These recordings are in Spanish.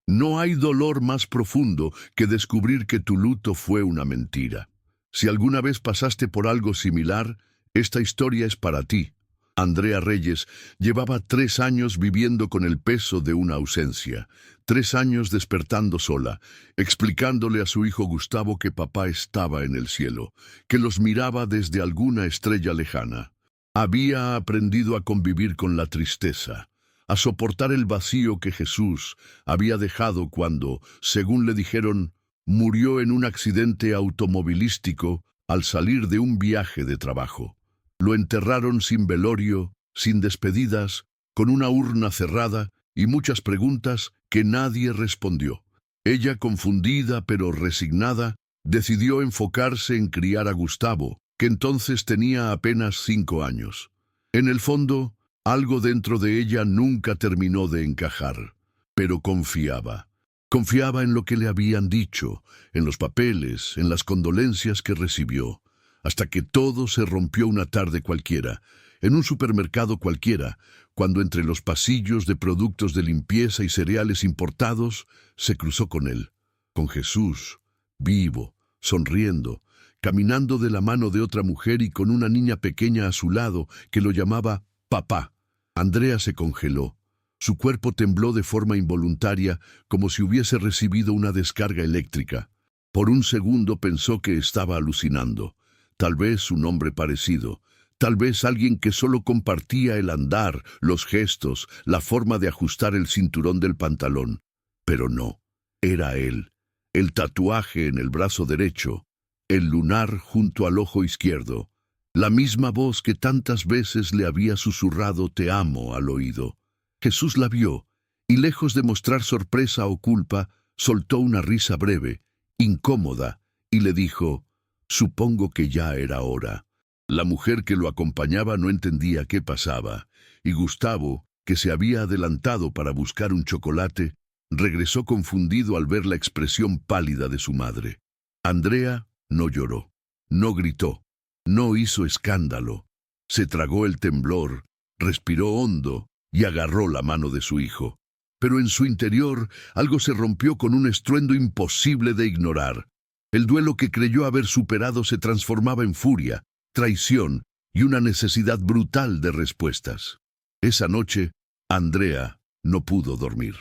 No hay dolor más profundo que descubrir que tu luto fue una mentira. Si alguna vez pasaste por algo similar, esta historia es para ti. Andrea Reyes llevaba 3 años viviendo con el peso de una ausencia, 3 años despertando sola, explicándole a su hijo Gustavo que papá estaba en el cielo, que los miraba desde alguna estrella lejana. Había aprendido a convivir con la tristeza, a soportar el vacío que Jesús había dejado cuando, según le dijeron, murió en un accidente automovilístico al salir de un viaje de trabajo. Lo enterraron sin velorio, sin despedidas, con una urna cerrada y muchas preguntas que nadie respondió. Ella, confundida pero resignada, decidió enfocarse en criar a Gustavo, que entonces tenía apenas 5 años. En el fondo, algo dentro de ella nunca terminó de encajar, pero confiaba. Confiaba en lo que le habían dicho, en los papeles, en las condolencias que recibió, hasta que todo se rompió una tarde cualquiera, en un supermercado cualquiera, cuando entre los pasillos de productos de limpieza y cereales importados se cruzó con él, con Jesús, vivo, sonriendo, caminando de la mano de otra mujer y con una niña pequeña a su lado que lo llamaba papá. Andrea se congeló. Su cuerpo tembló de forma involuntaria, como si hubiese recibido una descarga eléctrica. Por un segundo pensó que estaba alucinando. Tal vez un hombre parecido, tal vez alguien que solo compartía el andar, los gestos, la forma de ajustar el cinturón del pantalón. Pero no, era él. El tatuaje en el brazo derecho, el lunar junto al ojo izquierdo, la misma voz que tantas veces le había susurrado «te amo» al oído. Jesús la vio, y lejos de mostrar sorpresa o culpa, soltó una risa breve, incómoda, y le dijo: «Supongo que ya era hora». La mujer que lo acompañaba no entendía qué pasaba, y Gustavo, que se había adelantado para buscar un chocolate, regresó confundido al ver la expresión pálida de su madre. Andrea no lloró, no gritó, no hizo escándalo. Se tragó el temblor, respiró hondo y agarró la mano de su hijo. Pero en su interior algo se rompió con un estruendo imposible de ignorar. El duelo que creyó haber superado se transformaba en furia, traición y una necesidad brutal de respuestas. Esa noche, Andrea no pudo dormir.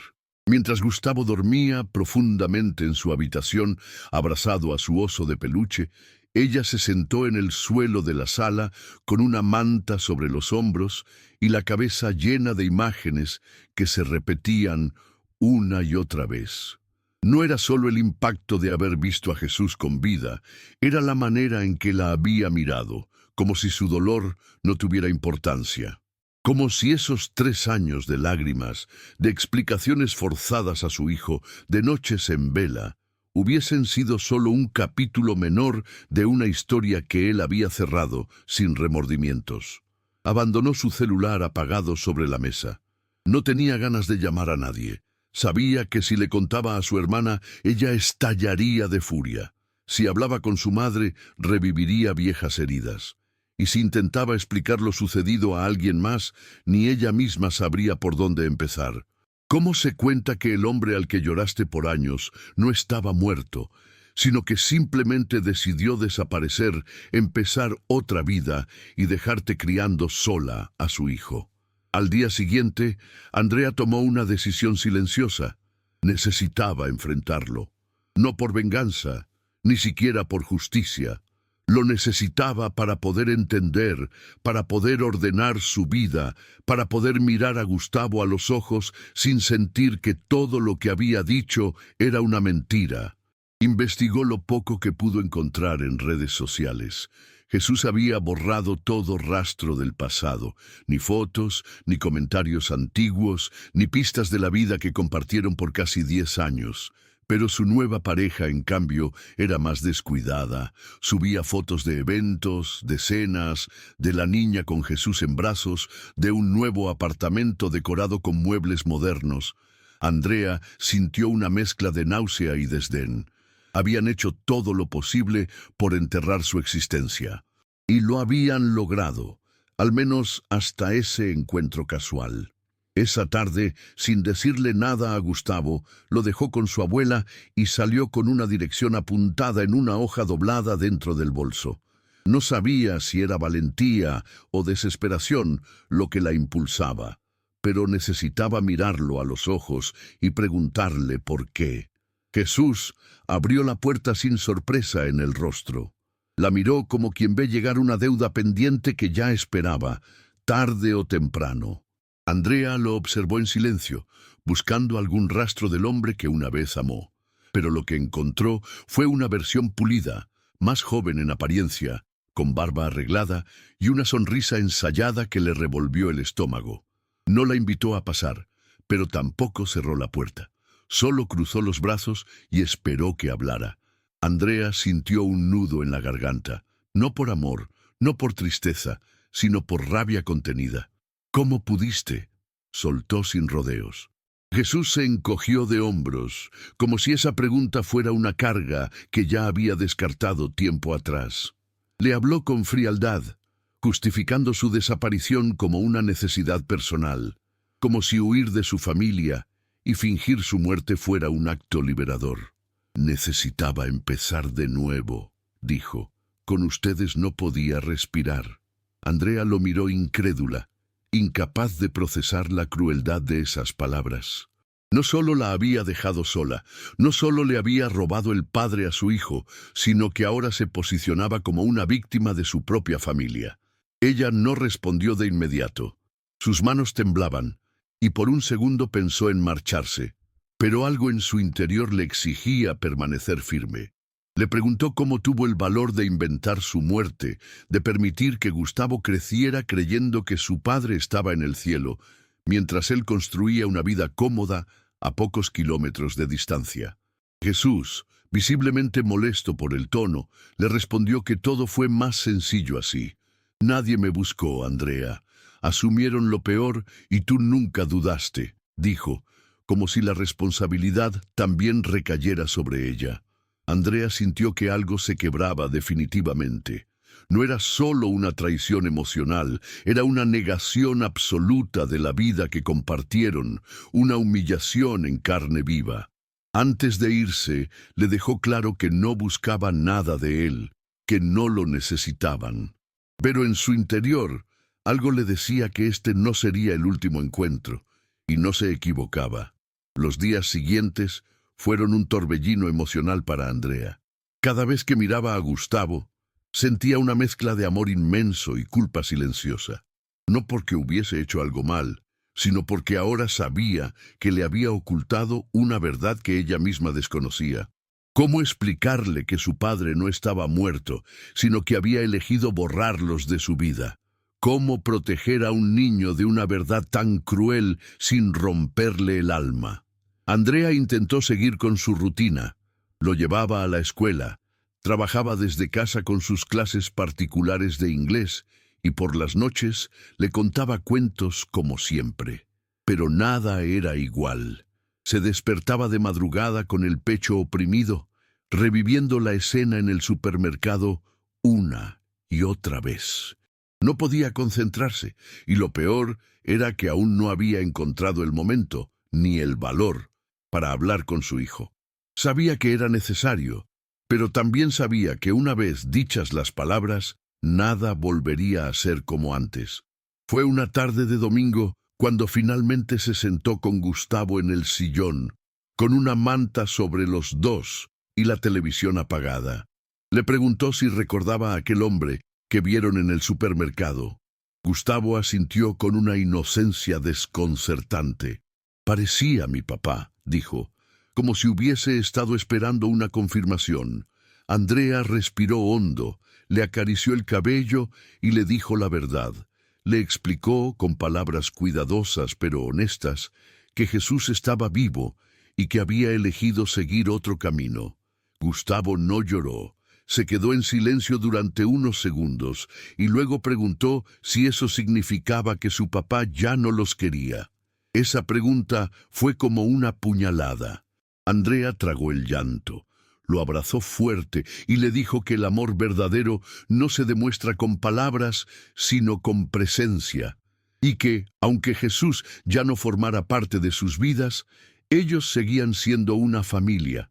Mientras Gustavo dormía profundamente en su habitación, abrazado a su oso de peluche, ella se sentó en el suelo de la sala con una manta sobre los hombros y la cabeza llena de imágenes que se repetían una y otra vez. No era solo el impacto de haber visto a Jesús con vida, era la manera en que la había mirado, como si su dolor no tuviera importancia. Como si esos 3 años de lágrimas, de explicaciones forzadas a su hijo, de noches en vela, hubiesen sido solo un capítulo menor de una historia que él había cerrado sin remordimientos. Abandonó su celular apagado sobre la mesa. No tenía ganas de llamar a nadie. Sabía que si le contaba a su hermana, ella estallaría de furia. Si hablaba con su madre, reviviría viejas heridas. Y si intentaba explicar lo sucedido a alguien más, ni ella misma sabría por dónde empezar. ¿Cómo se cuenta que el hombre al que lloraste por años no estaba muerto, sino que simplemente decidió desaparecer, empezar otra vida y dejarte criando sola a su hijo? Al día siguiente, Andrea tomó una decisión silenciosa. Necesitaba enfrentarlo. No por venganza, ni siquiera por justicia. Lo necesitaba para poder entender, para poder ordenar su vida, para poder mirar a Gustavo a los ojos sin sentir que todo lo que había dicho era una mentira. Investigó lo poco que pudo encontrar en redes sociales. Jesús había borrado todo rastro del pasado, ni fotos, ni comentarios antiguos, ni pistas de la vida que compartieron por casi 10 años. Pero su nueva pareja, en cambio, era más descuidada. Subía fotos de eventos, de cenas, de la niña con Jesús en brazos, de un nuevo apartamento decorado con muebles modernos. Andrea sintió una mezcla de náusea y desdén. Habían hecho todo lo posible por enterrar su existencia. Y lo habían logrado, al menos hasta ese encuentro casual. Esa tarde, sin decirle nada a Gustavo, lo dejó con su abuela y salió con una dirección apuntada en una hoja doblada dentro del bolso. No sabía si era valentía o desesperación lo que la impulsaba, pero necesitaba mirarlo a los ojos y preguntarle por qué. Jesús abrió la puerta sin sorpresa en el rostro. La miró como quien ve llegar una deuda pendiente que ya esperaba, tarde o temprano. Andrea lo observó en silencio, buscando algún rastro del hombre que una vez amó. Pero lo que encontró fue una versión pulida, más joven en apariencia, con barba arreglada y una sonrisa ensayada que le revolvió el estómago. No la invitó a pasar, pero tampoco cerró la puerta. Solo cruzó los brazos y esperó que hablara. Andrea sintió un nudo en la garganta, no por amor, no por tristeza, sino por rabia contenida. «¿Cómo pudiste?», soltó sin rodeos. Jesús se encogió de hombros, como si esa pregunta fuera una carga que ya había descartado tiempo atrás. Le habló con frialdad, justificando su desaparición como una necesidad personal, como si huir de su familia y fingir su muerte fuera un acto liberador. «Necesitaba empezar de nuevo», dijo. «Con ustedes no podía respirar». Andrea lo miró incrédula, incapaz de procesar la crueldad de esas palabras. No solo la había dejado sola, no solo le había robado el padre a su hijo, sino que ahora se posicionaba como una víctima de su propia familia. Ella no respondió de inmediato. Sus manos temblaban, y por un segundo pensó en marcharse, pero algo en su interior le exigía permanecer firme. Le preguntó cómo tuvo el valor de inventar su muerte, de permitir que Gustavo creciera creyendo que su padre estaba en el cielo, mientras él construía una vida cómoda a pocos kilómetros de distancia. Jesús, visiblemente molesto por el tono, le respondió que todo fue más sencillo así. «Nadie me buscó, Andrea. Asumieron lo peor y tú nunca dudaste», dijo, como si la responsabilidad también recayera sobre ella. Andrea sintió que algo se quebraba definitivamente. No era solo una traición emocional, era una negación absoluta de la vida que compartieron, una humillación en carne viva. Antes de irse, le dejó claro que no buscaba nada de él, que no lo necesitaban. Pero en su interior, algo le decía que este no sería el último encuentro, y no se equivocaba. Los días siguientes fueron un torbellino emocional para Andrea. Cada vez que miraba a Gustavo, sentía una mezcla de amor inmenso y culpa silenciosa. No porque hubiese hecho algo mal, sino porque ahora sabía que le había ocultado una verdad que ella misma desconocía. ¿Cómo explicarle que su padre no estaba muerto, sino que había elegido borrarlos de su vida? ¿Cómo proteger a un niño de una verdad tan cruel sin romperle el alma? Andrea intentó seguir con su rutina. Lo llevaba a la escuela, trabajaba desde casa con sus clases particulares de inglés y por las noches le contaba cuentos como siempre. Pero nada era igual. Se despertaba de madrugada con el pecho oprimido, reviviendo la escena en el supermercado una y otra vez. No podía concentrarse, y lo peor era que aún no había encontrado el momento, ni el valor, para hablar con su hijo. Sabía que era necesario, pero también sabía que una vez dichas las palabras, nada volvería a ser como antes. Fue una tarde de domingo cuando finalmente se sentó con Gustavo en el sillón, con una manta sobre los dos y la televisión apagada. Le preguntó si recordaba a aquel hombre que vieron en el supermercado. Gustavo asintió con una inocencia desconcertante. «Parecía mi papá», dijo, como si hubiese estado esperando una confirmación. Andrea respiró hondo, le acarició el cabello y le dijo la verdad. Le explicó, con palabras cuidadosas pero honestas, que Jesús estaba vivo y que había elegido seguir otro camino. Gustavo no lloró. Se quedó en silencio durante unos segundos y luego preguntó si eso significaba que su papá ya no los quería. Esa pregunta fue como una puñalada. Andrea tragó el llanto, lo abrazó fuerte y le dijo que el amor verdadero no se demuestra con palabras, sino con presencia. y que, aunque Jesús ya no formara parte de sus vidas, ellos seguían siendo una familia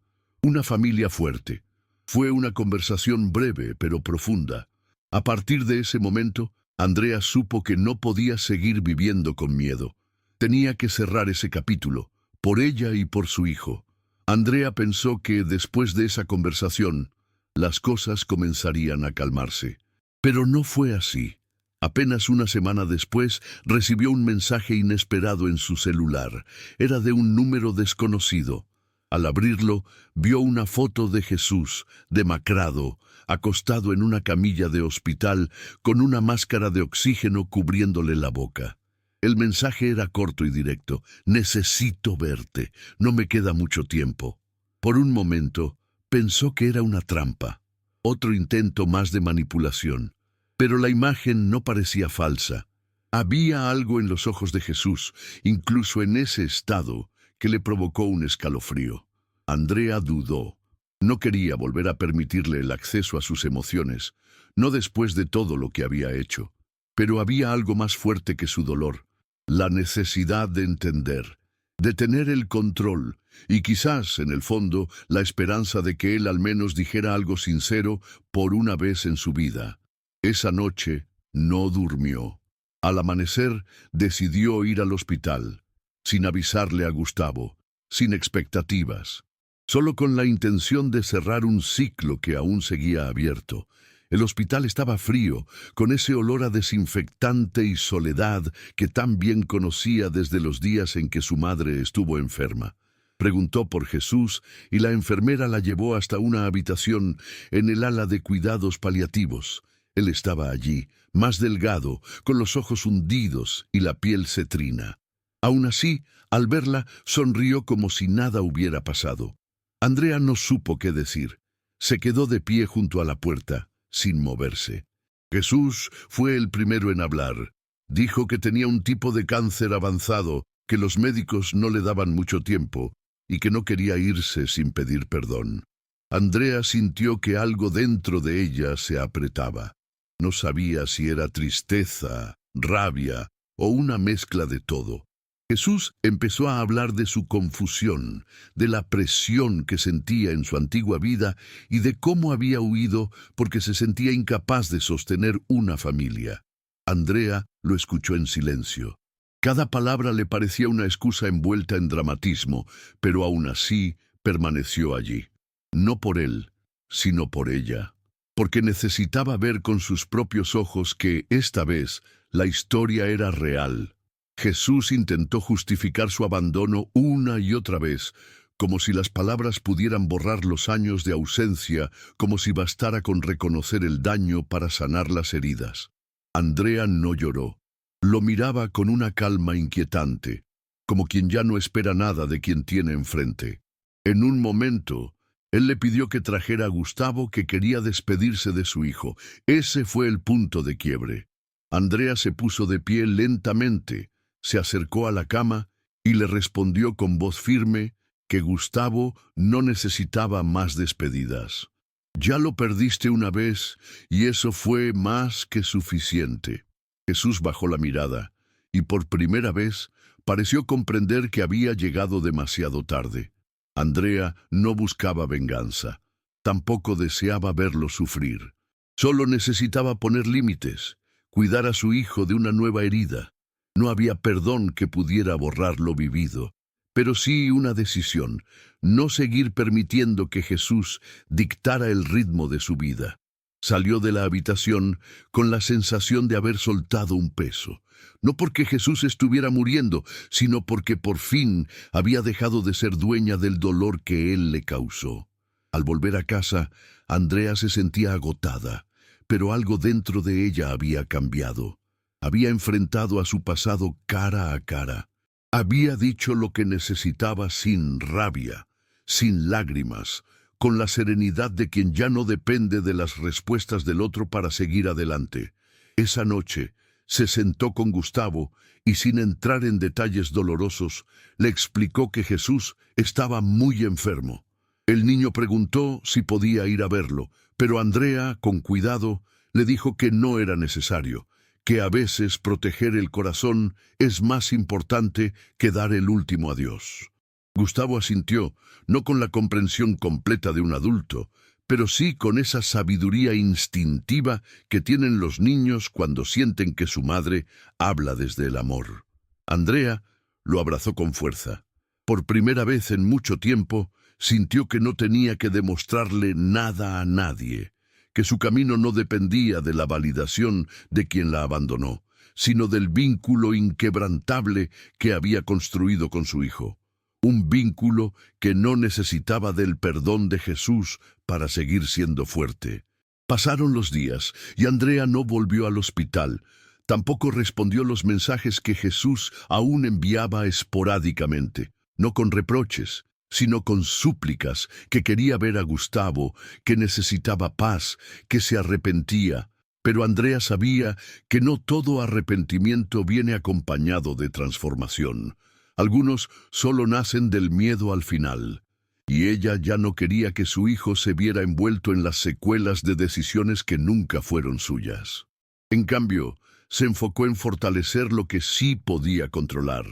fuerte. Fue una conversación breve pero profunda. A partir de ese momento, Andrea supo que no podía seguir viviendo con miedo. Tenía que cerrar ese capítulo, por ella y por su hijo. Andrea pensó que después de esa conversación, las cosas comenzarían a calmarse. Pero no fue así. Apenas una semana después, recibió un mensaje inesperado en su celular. Era de un número desconocido. Al abrirlo, vio una foto de Jesús, demacrado, acostado en una camilla de hospital, con una máscara de oxígeno cubriéndole la boca. El mensaje era corto y directo. Necesito verte. No me queda mucho tiempo. Por un momento, pensó que era una trampa. Otro intento más de manipulación. Pero la imagen no parecía falsa. Había algo en los ojos de Jesús, incluso en ese estado, que le provocó un escalofrío. Andrea dudó. No quería volver a permitirle el acceso a sus emociones, no después de todo lo que había hecho. Pero había algo más fuerte que su dolor, la necesidad de entender, de tener el control, y quizás, en el fondo, la esperanza de que él al menos dijera algo sincero por una vez en su vida. Esa noche no durmió. Al amanecer, decidió ir al hospital, sin avisarle a Gustavo, sin expectativas, solo con la intención de cerrar un ciclo que aún seguía abierto. El hospital estaba frío, con ese olor a desinfectante y soledad que tan bien conocía desde los días en que su madre estuvo enferma. Preguntó por Jesús y la enfermera la llevó hasta una habitación en el ala de cuidados paliativos. Él estaba allí, más delgado, con los ojos hundidos y la piel cetrina. Aún así, al verla, sonrió como si nada hubiera pasado. Andrea no supo qué decir. Se quedó de pie junto a la puerta, sin moverse. Jesús fue el primero en hablar. Dijo que tenía un tipo de cáncer avanzado, que los médicos no le daban mucho tiempo y que no quería irse sin pedir perdón. Andrea sintió que algo dentro de ella se apretaba. No sabía si era tristeza, rabia o una mezcla de todo. Jesús empezó a hablar de su confusión, de la presión que sentía en su antigua vida y de cómo había huido porque se sentía incapaz de sostener una familia. Andrea lo escuchó en silencio. Cada palabra le parecía una excusa envuelta en dramatismo, pero aún así permaneció allí. No por él, sino por ella. Porque necesitaba ver con sus propios ojos que, esta vez, la historia era real. Jesús intentó justificar su abandono una y otra vez, como si las palabras pudieran borrar los años de ausencia, como si bastara con reconocer el daño para sanar las heridas. Andrea no lloró. Lo miraba con una calma inquietante, como quien ya no espera nada de quien tiene enfrente. En un momento, él le pidió que trajera a Gustavo, que quería despedirse de su hijo. Ese fue el punto de quiebre. Andrea se puso de pie lentamente, se acercó a la cama y le respondió con voz firme que Gustavo no necesitaba más despedidas. Ya lo perdiste una vez y eso fue más que suficiente. Jesús bajó la mirada y por primera vez pareció comprender que había llegado demasiado tarde. Andrea no buscaba venganza, tampoco deseaba verlo sufrir. Solo necesitaba poner límites, cuidar a su hijo de una nueva herida. No había perdón que pudiera borrar lo vivido, pero sí una decisión: no seguir permitiendo que Jesús dictara el ritmo de su vida. Salió de la habitación con la sensación de haber soltado un peso, no porque Jesús estuviera muriendo, sino porque por fin había dejado de ser dueña del dolor que él le causó. Al volver a casa, Andrea se sentía agotada, pero algo dentro de ella había cambiado. Había enfrentado a su pasado cara a cara. Había dicho lo que necesitaba sin rabia, sin lágrimas, con la serenidad de quien ya no depende de las respuestas del otro para seguir adelante. Esa noche se sentó con Gustavo y, sin entrar en detalles dolorosos, le explicó que Jesús estaba muy enfermo. El niño preguntó si podía ir a verlo, pero Andrea, con cuidado, le dijo que no era necesario, que a veces proteger el corazón es más importante que dar el último adiós. Gustavo asintió, no con la comprensión completa de un adulto, pero sí con esa sabiduría instintiva que tienen los niños cuando sienten que su madre habla desde el amor. Andrea lo abrazó con fuerza. Por primera vez en mucho tiempo, sintió que no tenía que demostrarle nada a nadie, que su camino no dependía de la validación de quien la abandonó, sino del vínculo inquebrantable que había construido con su hijo. Un vínculo que no necesitaba del perdón de Jesús para seguir siendo fuerte. Pasaron los días y Andrea no volvió al hospital. Tampoco respondió los mensajes que Jesús aún enviaba esporádicamente, no con reproches, sino con súplicas, que quería ver a Gustavo, que necesitaba paz, que se arrepentía. Pero Andrea sabía que no todo arrepentimiento viene acompañado de transformación. Algunos solo nacen del miedo al final, y ella ya no quería que su hijo se viera envuelto en las secuelas de decisiones que nunca fueron suyas. En cambio, se enfocó en fortalecer lo que sí podía controlar,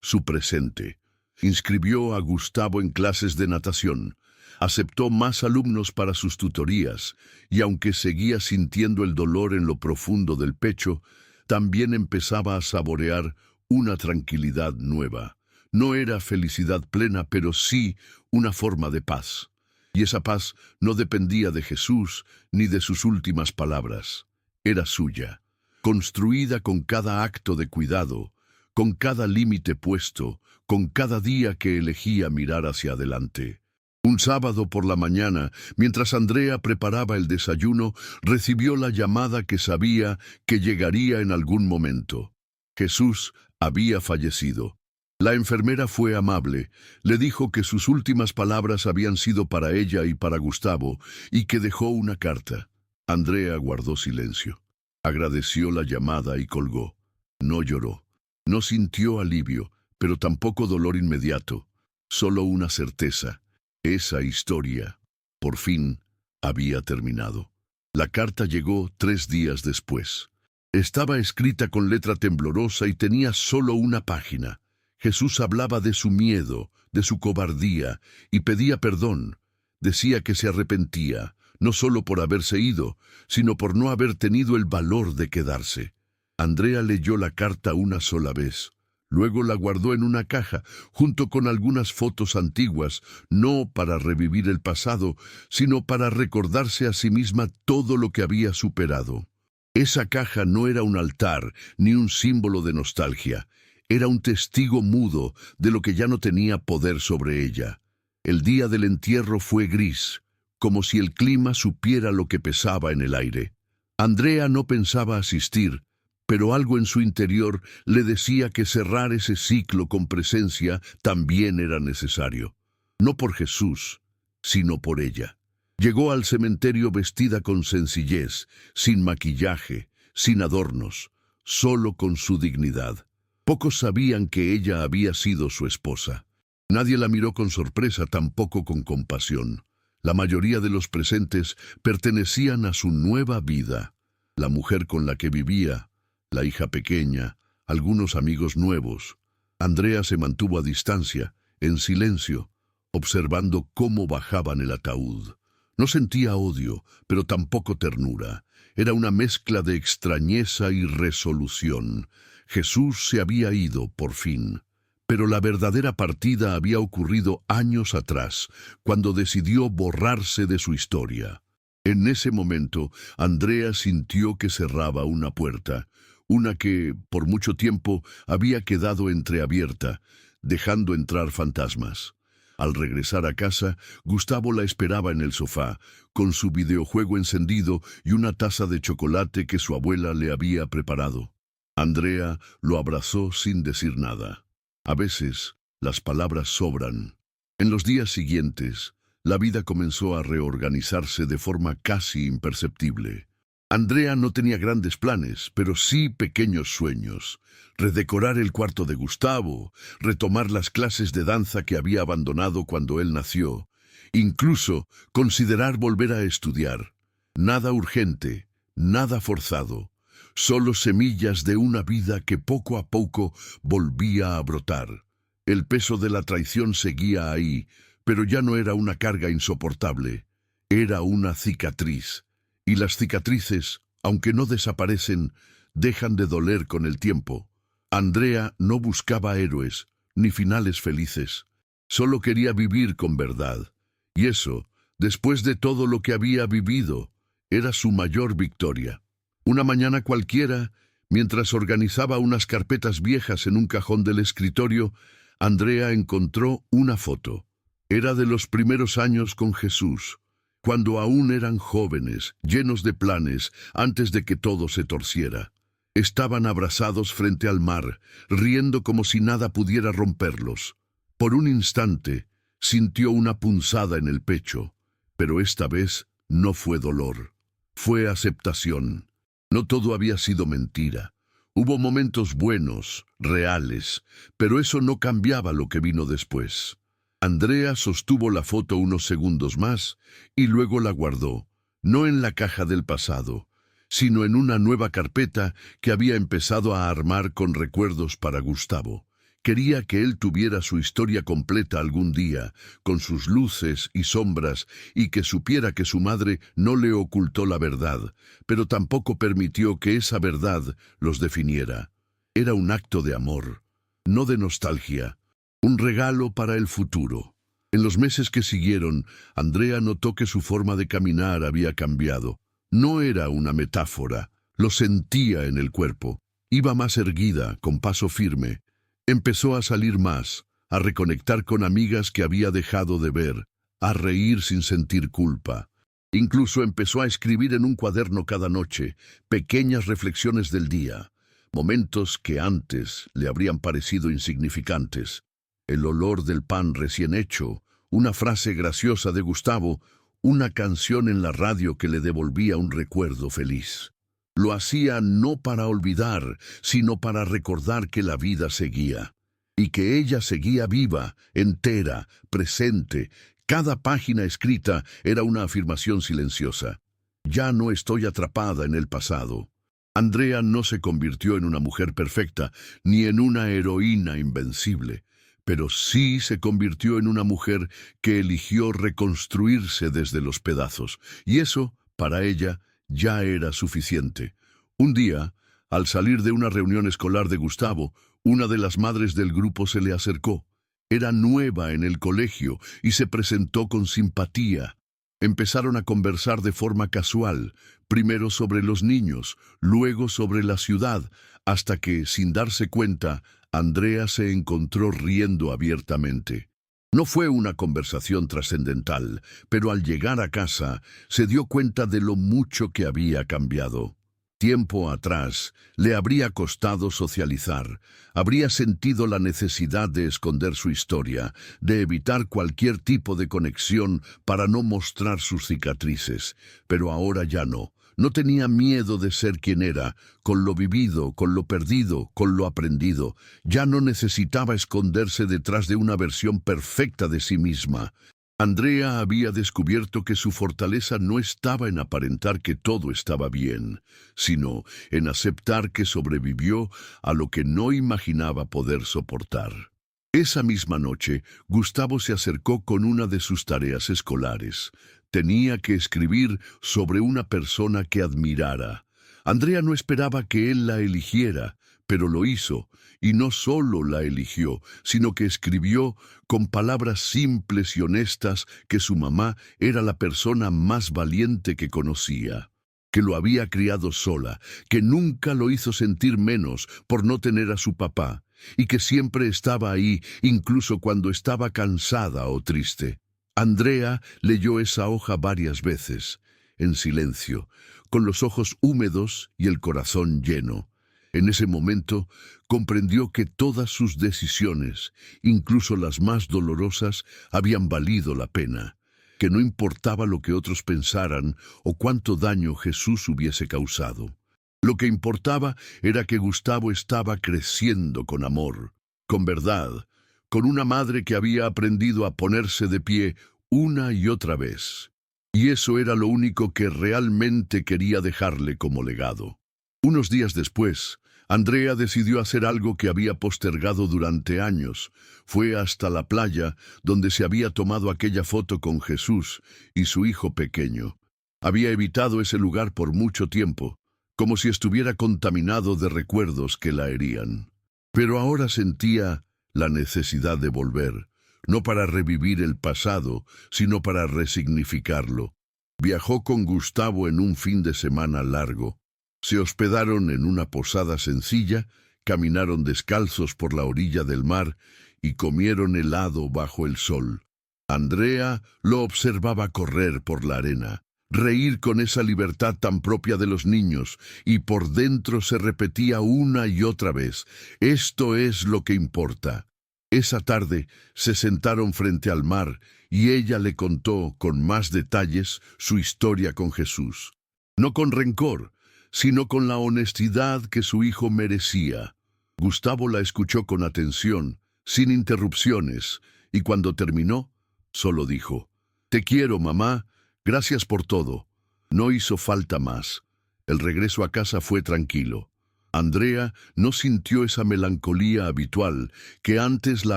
su presente. Inscribió a Gustavo en clases de natación, aceptó más alumnos para sus tutorías, y aunque seguía sintiendo el dolor en lo profundo del pecho, también empezaba a saborear una tranquilidad nueva. No era felicidad plena, pero sí una forma de paz. Y esa paz no dependía de Jesús ni de sus últimas palabras. Era suya, construida con cada acto de cuidado, con cada límite puesto, con cada día que elegía mirar hacia adelante. Un sábado por la mañana, mientras Andrea preparaba el desayuno, recibió la llamada que sabía que llegaría en algún momento. Jesús había fallecido. La enfermera fue amable, le dijo que sus últimas palabras habían sido para ella y para Gustavo, y que dejó una carta. Andrea guardó silencio. Agradeció la llamada y colgó. No lloró. No sintió alivio, pero tampoco dolor inmediato. Solo una certeza. Esa historia, por fin, había terminado. La carta llegó 3 días después. Estaba escrita con letra temblorosa y tenía solo una página. Jesús hablaba de su miedo, de su cobardía, y pedía perdón. Decía que se arrepentía, no solo por haberse ido, sino por no haber tenido el valor de quedarse. Andrea leyó la carta una sola vez. Luego la guardó en una caja, junto con algunas fotos antiguas, no para revivir el pasado, sino para recordarse a sí misma todo lo que había superado. Esa caja no era un altar, ni un símbolo de nostalgia. Era un testigo mudo de lo que ya no tenía poder sobre ella. El día del entierro fue gris, como si el clima supiera lo que pesaba en el aire. Andrea no pensaba asistir, pero algo en su interior le decía que cerrar ese ciclo con presencia también era necesario. No por Jesús, sino por ella. Llegó al cementerio vestida con sencillez, sin maquillaje, sin adornos, solo con su dignidad. Pocos sabían que ella había sido su esposa. Nadie la miró con sorpresa, tampoco con compasión. La mayoría de los presentes pertenecían a su nueva vida. La mujer con la que vivía, la hija pequeña, algunos amigos nuevos. Andrea se mantuvo a distancia, en silencio, observando cómo bajaban el ataúd. No sentía odio, pero tampoco ternura. Era una mezcla de extrañeza y resolución. Jesús se había ido, por fin. Pero la verdadera partida había ocurrido años atrás, cuando decidió borrarse de su historia. En ese momento, Andrea sintió que cerraba una puerta, una que, por mucho tiempo, había quedado entreabierta, dejando entrar fantasmas. Al regresar a casa, Gustavo la esperaba en el sofá, con su videojuego encendido y una taza de chocolate que su abuela le había preparado. Andrea lo abrazó sin decir nada. A veces, las palabras sobran. En los días siguientes, la vida comenzó a reorganizarse de forma casi imperceptible. Andrea no tenía grandes planes, pero sí pequeños sueños. Redecorar el cuarto de Gustavo, retomar las clases de danza que había abandonado cuando él nació, incluso considerar volver a estudiar. Nada urgente, nada forzado, solo semillas de una vida que poco a poco volvía a brotar. El peso de la traición seguía ahí, pero ya no era una carga insoportable, era una cicatriz. Y las cicatrices, aunque no desaparecen, dejan de doler con el tiempo. Andrea no buscaba héroes, ni finales felices. Solo quería vivir con verdad. Y eso, después de todo lo que había vivido, era su mayor victoria. Una mañana cualquiera, mientras organizaba unas carpetas viejas en un cajón del escritorio, Andrea encontró una foto. Era de los primeros años con Jesús, cuando aún eran jóvenes, llenos de planes, antes de que todo se torciera. Estaban abrazados frente al mar, riendo como si nada pudiera romperlos. Por un instante, sintió una punzada en el pecho, pero esta vez no fue dolor, fue aceptación. No todo había sido mentira. Hubo momentos buenos, reales, pero eso no cambiaba lo que vino después. Andrea sostuvo la foto unos segundos más y luego la guardó, no en la caja del pasado, sino en una nueva carpeta que había empezado a armar con recuerdos para Gustavo. Quería que él tuviera su historia completa algún día, con sus luces y sombras, y que supiera que su madre no le ocultó la verdad, pero tampoco permitió que esa verdad los definiera. Era un acto de amor, no de nostalgia, un regalo para el futuro. En los meses que siguieron, Andrea notó que su forma de caminar había cambiado. No era una metáfora, lo sentía en el cuerpo. Iba más erguida, con paso firme. Empezó a salir más, a reconectar con amigas que había dejado de ver, a reír sin sentir culpa. Incluso empezó a escribir en un cuaderno cada noche, pequeñas reflexiones del día, momentos que antes le habrían parecido insignificantes. El olor del pan recién hecho, una frase graciosa de Gustavo, una canción en la radio que le devolvía un recuerdo feliz. Lo hacía no para olvidar, sino para recordar que la vida seguía, y que ella seguía viva, entera, presente. Cada página escrita era una afirmación silenciosa. Ya no estoy atrapada en el pasado. Andrea no se convirtió en una mujer perfecta, ni en una heroína invencible, pero sí se convirtió en una mujer que eligió reconstruirse desde los pedazos, y eso, para ella, ya era suficiente. Un día, al salir de una reunión escolar de Gustavo, una de las madres del grupo se le acercó. Era nueva en el colegio y se presentó con simpatía. Empezaron a conversar de forma casual, primero sobre los niños, luego sobre la ciudad, hasta que, sin darse cuenta, Andrea se encontró riendo abiertamente. No fue una conversación trascendental, pero al llegar a casa se dio cuenta de lo mucho que había cambiado. Tiempo atrás le habría costado socializar, habría sentido la necesidad de esconder su historia, de evitar cualquier tipo de conexión para no mostrar sus cicatrices, pero ahora ya no. No tenía miedo de ser quien era, con lo vivido, con lo perdido, con lo aprendido. Ya no necesitaba esconderse detrás de una versión perfecta de sí misma. Andrea había descubierto que su fortaleza no estaba en aparentar que todo estaba bien, sino en aceptar que sobrevivió a lo que no imaginaba poder soportar. Esa misma noche, Gustavo se acercó con una de sus tareas escolares. Tenía que escribir sobre una persona que admirara. Andrea no esperaba que él la eligiera, pero lo hizo, y no solo la eligió, sino que escribió con palabras simples y honestas que su mamá era la persona más valiente que conocía, que lo había criado sola, que nunca lo hizo sentir menos por no tener a su papá, y que siempre estaba ahí, incluso cuando estaba cansada o triste. Andrea leyó esa hoja varias veces, en silencio, con los ojos húmedos y el corazón lleno. En ese momento comprendió que todas sus decisiones, incluso las más dolorosas, habían valido la pena, que no importaba lo que otros pensaran o cuánto daño Jesús hubiese causado. Lo que importaba era que Gustavo estaba creciendo con amor, con verdad, con una madre que había aprendido a ponerse de pie una y otra vez. Y eso era lo único que realmente quería dejarle como legado. Unos días después, Andrea decidió hacer algo que había postergado durante años. Fue hasta la playa donde se había tomado aquella foto con Jesús y su hijo pequeño. Había evitado ese lugar por mucho tiempo, como si estuviera contaminado de recuerdos que la herían. Pero ahora sentía la necesidad de volver, no para revivir el pasado, sino para resignificarlo. Viajó con Gustavo en un fin de semana largo. Se hospedaron en una posada sencilla, caminaron descalzos por la orilla del mar y comieron helado bajo el sol. Andrea lo observaba correr por la arena, reír con esa libertad tan propia de los niños, y por dentro se repetía una y otra vez: esto es lo que importa. Esa tarde se sentaron frente al mar y ella le contó con más detalles su historia con Jesús. No con rencor, sino con la honestidad que su hijo merecía. Gustavo la escuchó con atención, sin interrupciones, y cuando terminó, solo dijo: «Te quiero, mamá, gracias por todo». No hizo falta más. El regreso a casa fue tranquilo. Andrea no sintió esa melancolía habitual que antes la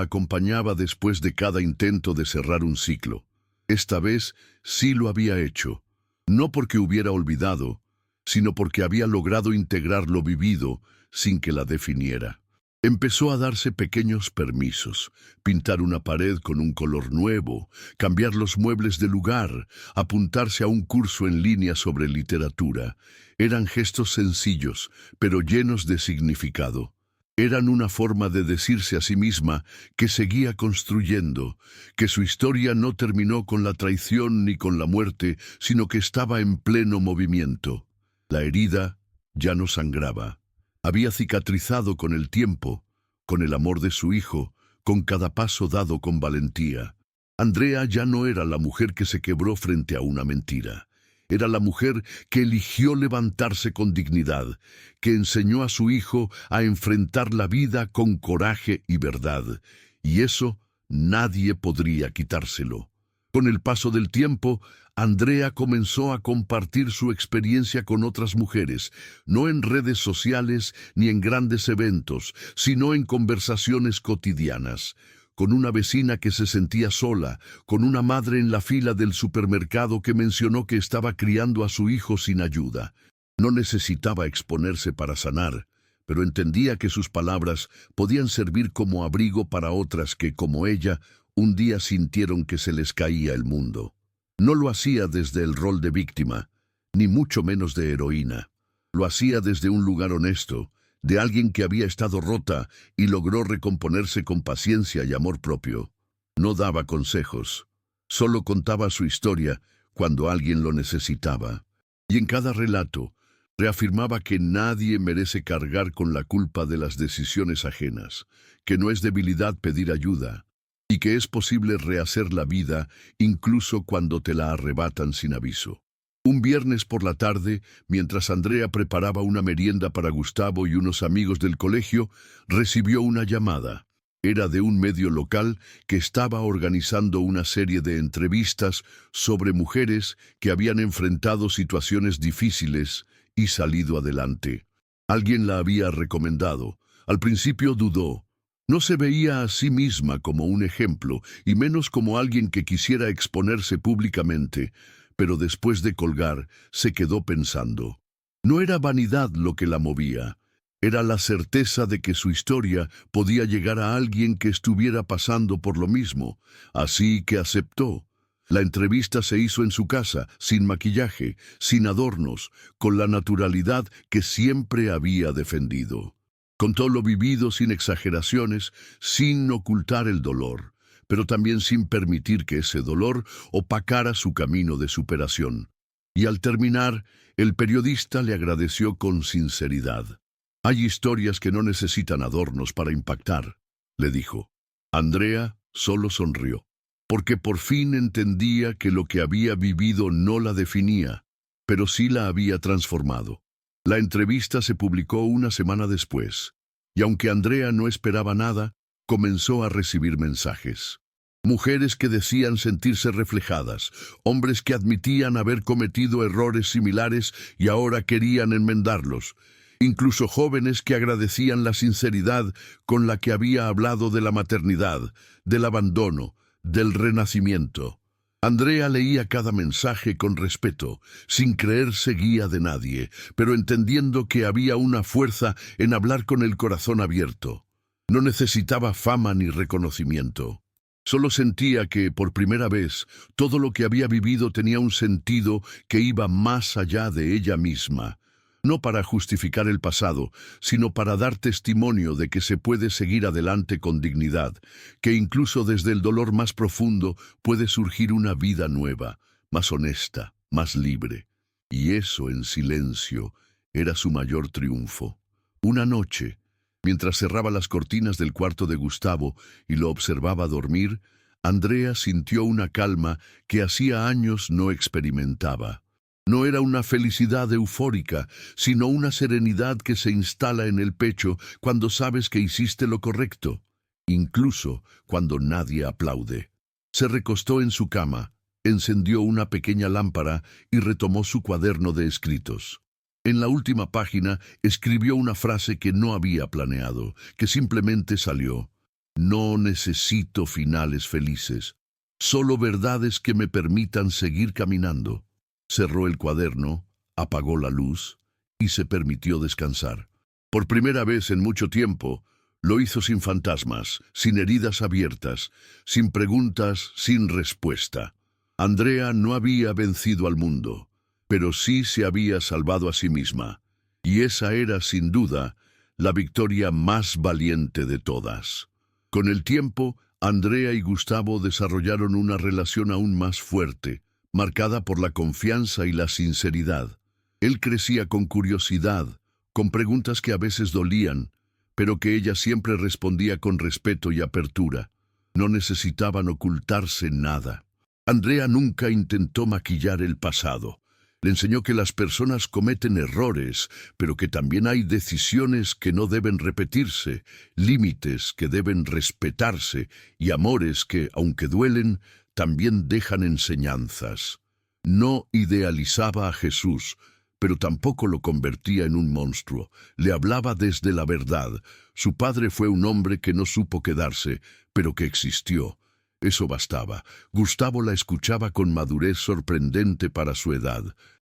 acompañaba después de cada intento de cerrar un ciclo. Esta vez sí lo había hecho, no porque hubiera olvidado, sino porque había logrado integrar lo vivido sin que la definiera. Empezó a darse pequeños permisos: pintar una pared con un color nuevo, cambiar los muebles de lugar, apuntarse a un curso en línea sobre literatura. Eran gestos sencillos, pero llenos de significado. Eran una forma de decirse a sí misma que seguía construyendo, que su historia no terminó con la traición ni con la muerte, sino que estaba en pleno movimiento. La herida ya no sangraba. Había cicatrizado con el tiempo, con el amor de su hijo, con cada paso dado con valentía. Andrea ya no era la mujer que se quebró frente a una mentira. Era la mujer que eligió levantarse con dignidad, que enseñó a su hijo a enfrentar la vida con coraje y verdad. Y eso nadie podría quitárselo. Con el paso del tiempo, Andrea comenzó a compartir su experiencia con otras mujeres, no en redes sociales ni en grandes eventos, sino en conversaciones cotidianas. Con una vecina que se sentía sola, con una madre en la fila del supermercado que mencionó que estaba criando a su hijo sin ayuda. No necesitaba exponerse para sanar, pero entendía que sus palabras podían servir como abrigo para otras que, como ella, un día sintieron que se les caía el mundo. No lo hacía desde el rol de víctima, ni mucho menos de heroína. Lo hacía desde un lugar honesto, de alguien que había estado rota y logró recomponerse con paciencia y amor propio. No daba consejos, solo contaba su historia cuando alguien lo necesitaba. Y en cada relato, reafirmaba que nadie merece cargar con la culpa de las decisiones ajenas, que no es debilidad pedir ayuda, y que es posible rehacer la vida incluso cuando te la arrebatan sin aviso. Un viernes por la tarde, mientras Andrea preparaba una merienda para Gustavo y unos amigos del colegio, recibió una llamada. Era de un medio local que estaba organizando una serie de entrevistas sobre mujeres que habían enfrentado situaciones difíciles y salido adelante. Alguien la había recomendado. Al principio dudó. No se veía a sí misma como un ejemplo, y menos como alguien que quisiera exponerse públicamente, pero después de colgar, se quedó pensando. No era vanidad lo que la movía, era la certeza de que su historia podía llegar a alguien que estuviera pasando por lo mismo, así que aceptó. La entrevista se hizo en su casa, sin maquillaje, sin adornos, con la naturalidad que siempre había defendido. Contó lo vivido sin exageraciones, sin ocultar el dolor, pero también sin permitir que ese dolor opacara su camino de superación. Y al terminar, el periodista le agradeció con sinceridad. «Hay historias que no necesitan adornos para impactar», le dijo. Andrea solo sonrió, porque por fin entendía que lo que había vivido no la definía, pero sí la había transformado. La entrevista se publicó una semana después, y aunque Andrea no esperaba nada, comenzó a recibir mensajes. Mujeres que decían sentirse reflejadas, hombres que admitían haber cometido errores similares y ahora querían enmendarlos. incluso jóvenes que agradecían la sinceridad con la que había hablado de la maternidad, del abandono, del renacimiento. Andrea leía cada mensaje con respeto, sin creerse guía de nadie, pero entendiendo que había una fuerza en hablar con el corazón abierto. No necesitaba fama ni reconocimiento. Solo sentía que, por primera vez, todo lo que había vivido tenía un sentido que iba más allá de ella misma. No para justificar el pasado, sino para dar testimonio de que se puede seguir adelante con dignidad, que incluso desde el dolor más profundo puede surgir una vida nueva, más honesta, más libre. Y eso, en silencio, era su mayor triunfo. Una noche, mientras cerraba las cortinas del cuarto de Gustavo y lo observaba dormir, Andrea sintió una calma que hacía años no experimentaba. No era una felicidad eufórica, sino una serenidad que se instala en el pecho cuando sabes que hiciste lo correcto, incluso cuando nadie aplaude. Se recostó en su cama, encendió una pequeña lámpara y retomó su cuaderno de escritos. En la última página escribió una frase que no había planeado, que simplemente salió. No necesito finales felices, solo verdades que me permitan seguir caminando. Cerró el cuaderno, apagó la luz y se permitió descansar. Por primera vez en mucho tiempo, lo hizo sin fantasmas, sin heridas abiertas, sin preguntas, sin respuesta. Andrea no había vencido al mundo, pero sí se había salvado a sí misma, y esa era, sin duda, la victoria más valiente de todas. Con el tiempo, Andrea y Gustavo desarrollaron una relación aún más fuerte, marcada por la confianza y la sinceridad. Él crecía con curiosidad, con preguntas que a veces dolían, pero que ella siempre respondía con respeto y apertura. No necesitaban ocultarse nada. Andrea nunca intentó maquillar el pasado. Le enseñó que las personas cometen errores, pero que también hay decisiones que no deben repetirse, límites que deben respetarse y amores que, aunque duelen, también dejan enseñanzas. No idealizaba a Jesús, pero tampoco lo convertía en un monstruo. Le hablaba desde la verdad. Su padre fue un hombre que no supo quedarse, pero que existió. Eso bastaba. Gustavo la escuchaba con madurez sorprendente para su edad.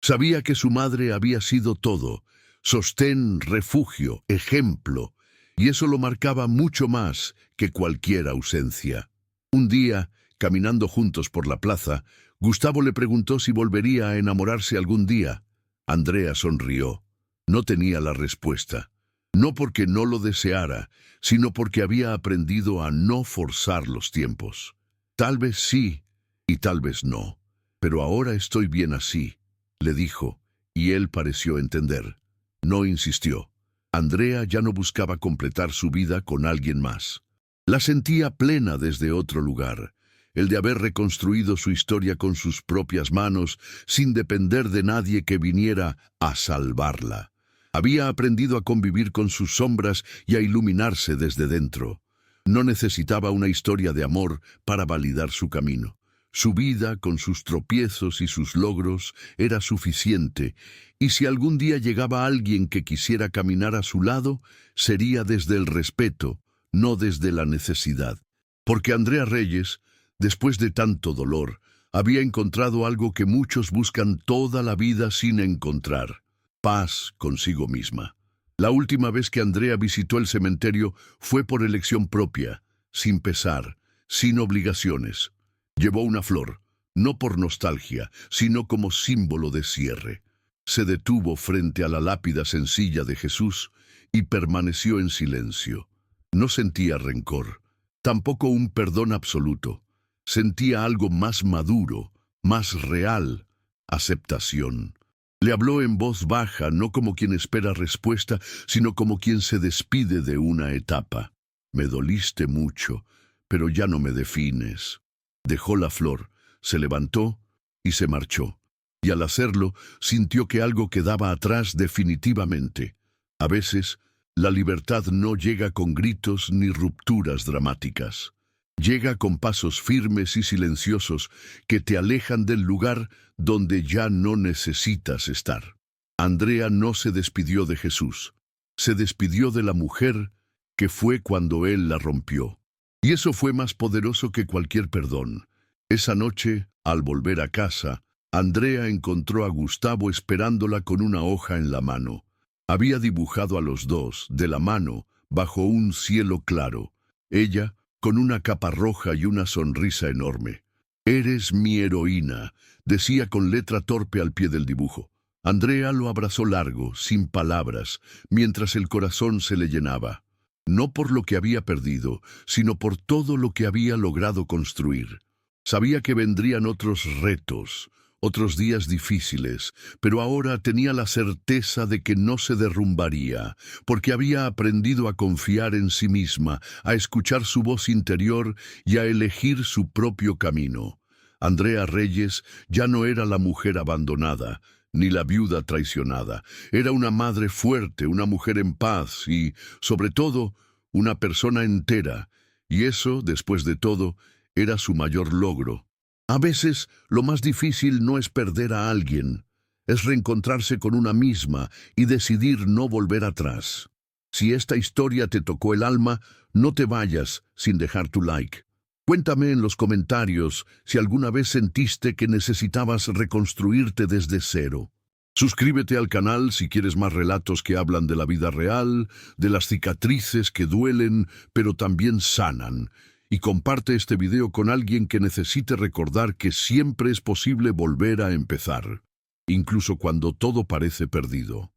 Sabía que su madre había sido todo: sostén, refugio, ejemplo, y eso lo marcaba mucho más que cualquier ausencia. Un día, caminando juntos por la plaza, Gustavo le preguntó si volvería a enamorarse algún día. Andrea sonrió. No tenía la respuesta. No porque no lo deseara, sino porque había aprendido a no forzar los tiempos. Tal vez sí, y tal vez no. Pero ahora estoy bien así, le dijo, y él pareció entender. No insistió. Andrea ya no buscaba completar su vida con alguien más. La sentía plena desde otro lugar, el de haber reconstruido su historia con sus propias manos, sin depender de nadie que viniera a salvarla. Había aprendido a convivir con sus sombras y a iluminarse desde dentro. No necesitaba una historia de amor para validar su camino. Su vida, con sus tropiezos y sus logros, era suficiente, y si algún día llegaba alguien que quisiera caminar a su lado, sería desde el respeto, no desde la necesidad. Porque Andrea Reyes, después de tanto dolor, había encontrado algo que muchos buscan toda la vida sin encontrar: paz consigo misma. La última vez que Andrea visitó el cementerio fue por elección propia, sin pesar, sin obligaciones. Llevó una flor, no por nostalgia, sino como símbolo de cierre. Se detuvo frente a la lápida sencilla de Jesús y permaneció en silencio. No sentía rencor, tampoco un perdón absoluto. Sentía algo más maduro, más real: aceptación. Le habló en voz baja, no como quien espera respuesta, sino como quien se despide de una etapa. Me doliste mucho, pero ya no me defines. Dejó la flor, se levantó y se marchó. Y al hacerlo, sintió que algo quedaba atrás definitivamente. A veces, la libertad no llega con gritos ni rupturas dramáticas. Llega con pasos firmes y silenciosos que te alejan del lugar donde ya no necesitas estar. Andrea no se despidió de Jesús, se despidió de la mujer que fue cuando él la rompió. Y eso fue más poderoso que cualquier perdón. Esa noche, al volver a casa, Andrea encontró a Gustavo esperándola con una hoja en la mano. Había dibujado a los dos, de la mano, bajo un cielo claro. Ella, con una capa roja y una sonrisa enorme. «Eres mi heroína», decía con letra torpe al pie del dibujo. Andrea lo abrazó largo, sin palabras, mientras el corazón se le llenaba. No por lo que había perdido, sino por todo lo que había logrado construir. Sabía que vendrían otros retos, otros días difíciles, pero ahora tenía la certeza de que no se derrumbaría, porque había aprendido a confiar en sí misma, a escuchar su voz interior y a elegir su propio camino. Andrea Reyes ya no era la mujer abandonada, ni la viuda traicionada. Era una madre fuerte, una mujer en paz y, sobre todo, una persona entera. Y eso, después de todo, era su mayor logro. A veces, lo más difícil no es perder a alguien, es reencontrarse con una misma y decidir no volver atrás. Si esta historia te tocó el alma, no te vayas sin dejar tu like. Cuéntame en los comentarios si alguna vez sentiste que necesitabas reconstruirte desde cero. Suscríbete al canal si quieres más relatos que hablan de la vida real, de las cicatrices que duelen, pero también sanan. Y comparte este video con alguien que necesite recordar que siempre es posible volver a empezar, incluso cuando todo parece perdido.